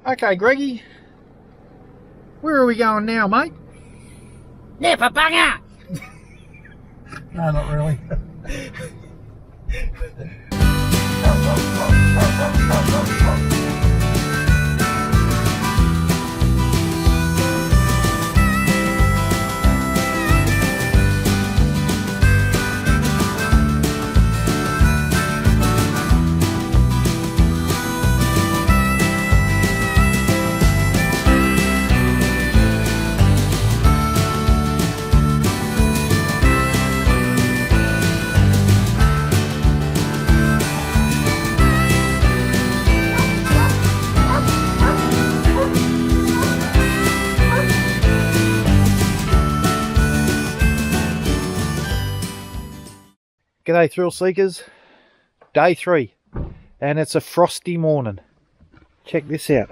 Okay, Greggy, where are we going now, mate? Nipper banger! No, not really. G'day thrill seekers, day 3 and it's a frosty morning. Check this out.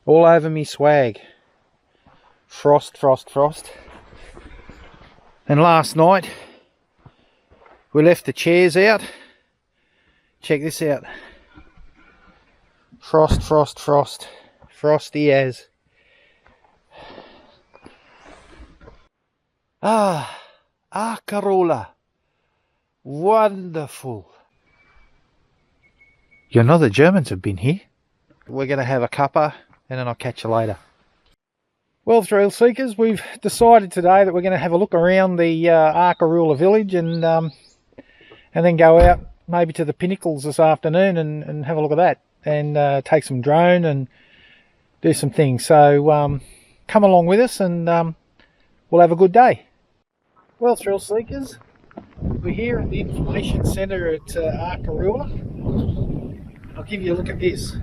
All over me swag. Frost, frost, frost. And last night we left the chairs out. Check this out. Frost, frost, frost. Frosty as. Arkaroola. Wonderful. You know the Germans have been here. We're going to have a cuppa and then I'll catch you later. Well, thrill seekers, we've decided today that we're going to have a look around the Arkaroola village and then go out maybe to the Pinnacles this afternoon and have a look at that and take some drone and do some things. So come along with us and we'll have a good day. Well, thrill seekers, we're here at the information centre at Arkaroola. I'll give you a look at this.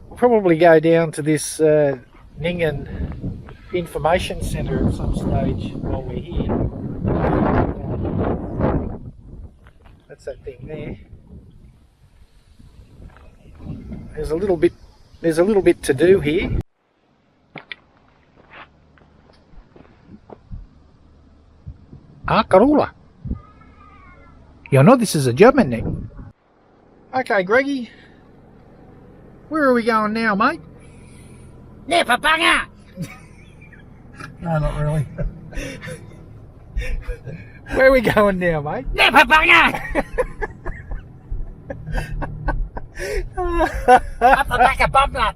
We'll probably go down to this Ningen information centre at some stage while we're here. That's that thing there. There's a little bit to do here. Arkaroola. You know this is a German name. Okay, Greggy, where are we going now, mate? Nipper banger! No, not really. Where are we going now, mate? Nipper banger! Up the back of Bumnut!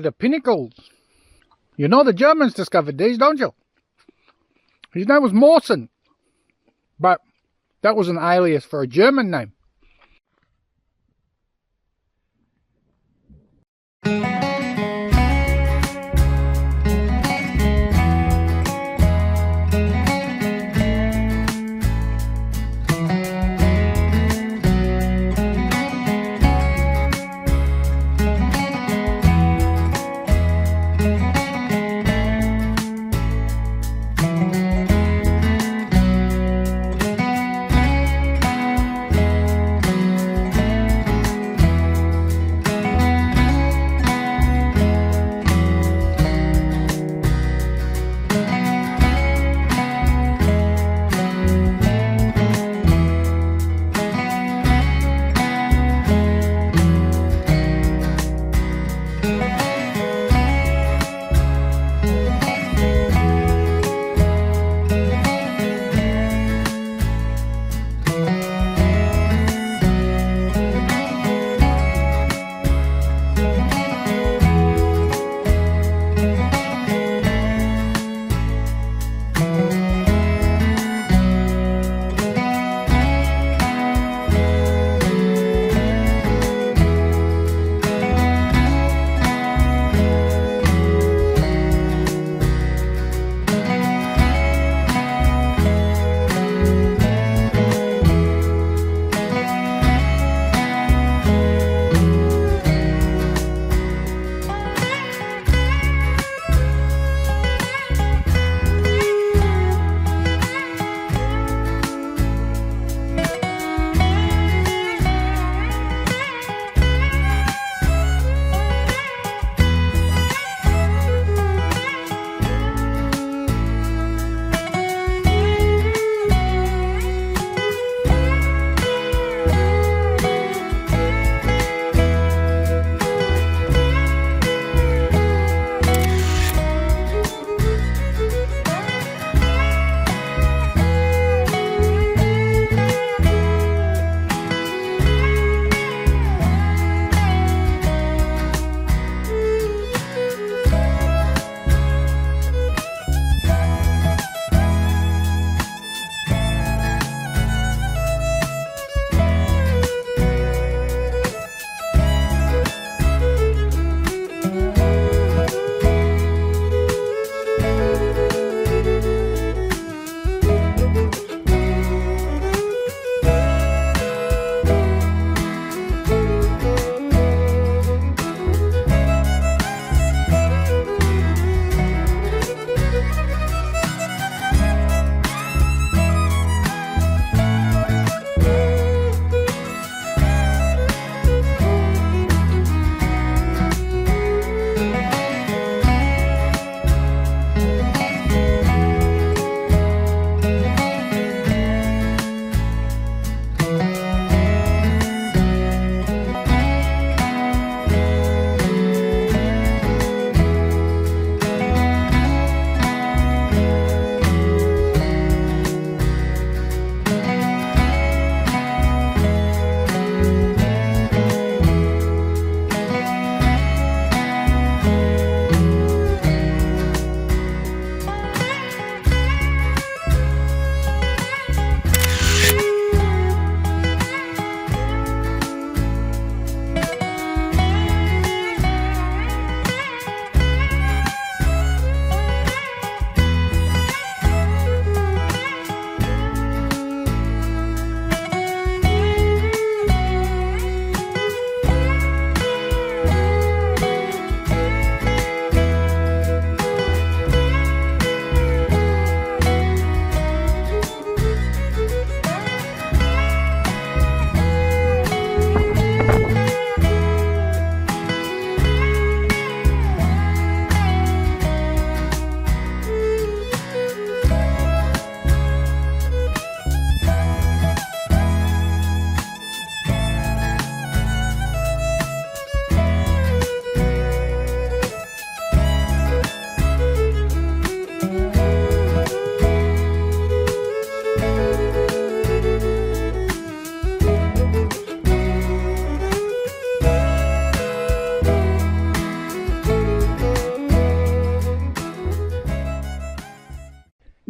The Pinnacles. You know the Germans discovered these, don't you? His name was Mawson, but that was an alias for a German name.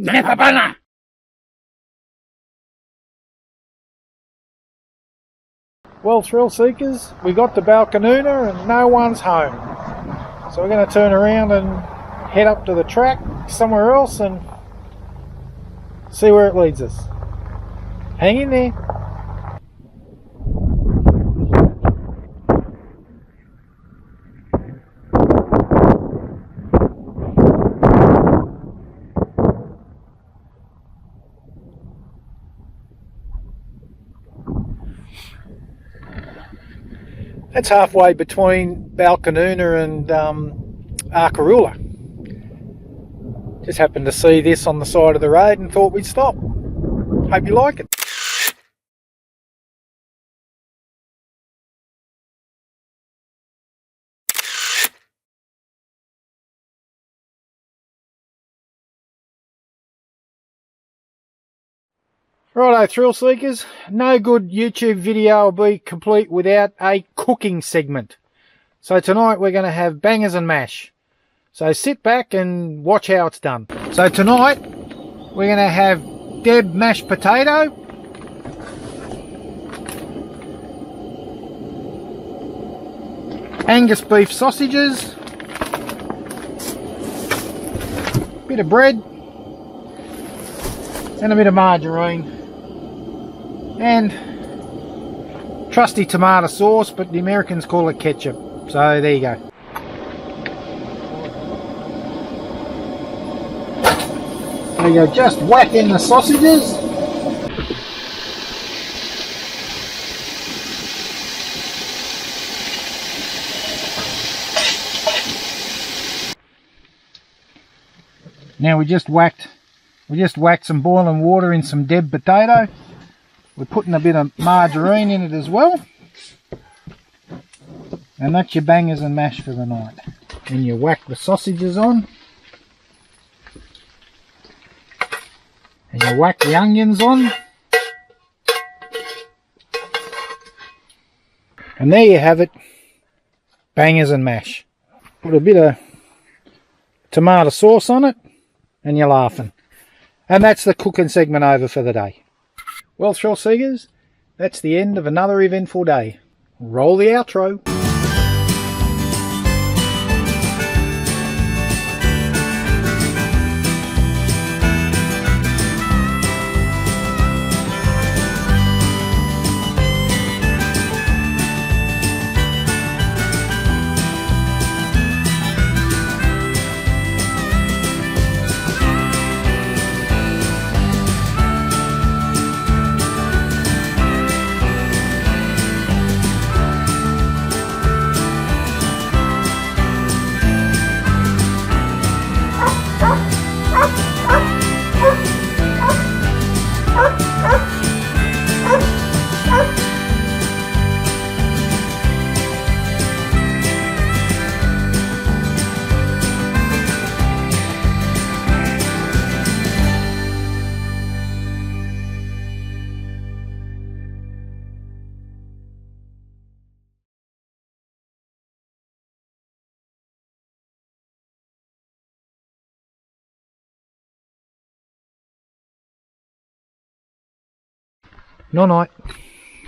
Never banga. Well, thrill seekers, we got to Balcanoona and no one's home. So we're going to turn around and head up to the track somewhere else and see where it leads us. Hang in there. That's halfway between Balcanoona and Arkaroola. Just happened to see this on the side of the road and thought we'd stop. Hope you like it. Righto, thrill seekers, no good YouTube video will be complete without a cooking segment. So tonight we're going to have bangers and mash. So sit back and watch how it's done. So tonight we're going to have Deb mashed potato, Angus beef sausages, bit of bread and a bit of margarine, and trusty tomato sauce, but the Americans call it ketchup. So there you go. There you go, just whack in the sausages. Now we just whacked some boiling water in some dead potato. We're putting a bit of margarine in it as well. And that's your bangers and mash for the night. And you whack the sausages on. And you whack the onions on. And there you have it. Bangers and mash. Put a bit of tomato sauce on it and you're laughing. And that's the cooking segment over for the day. Well, thrill seekers, that's the end of another eventful day. Roll the outro. Night night.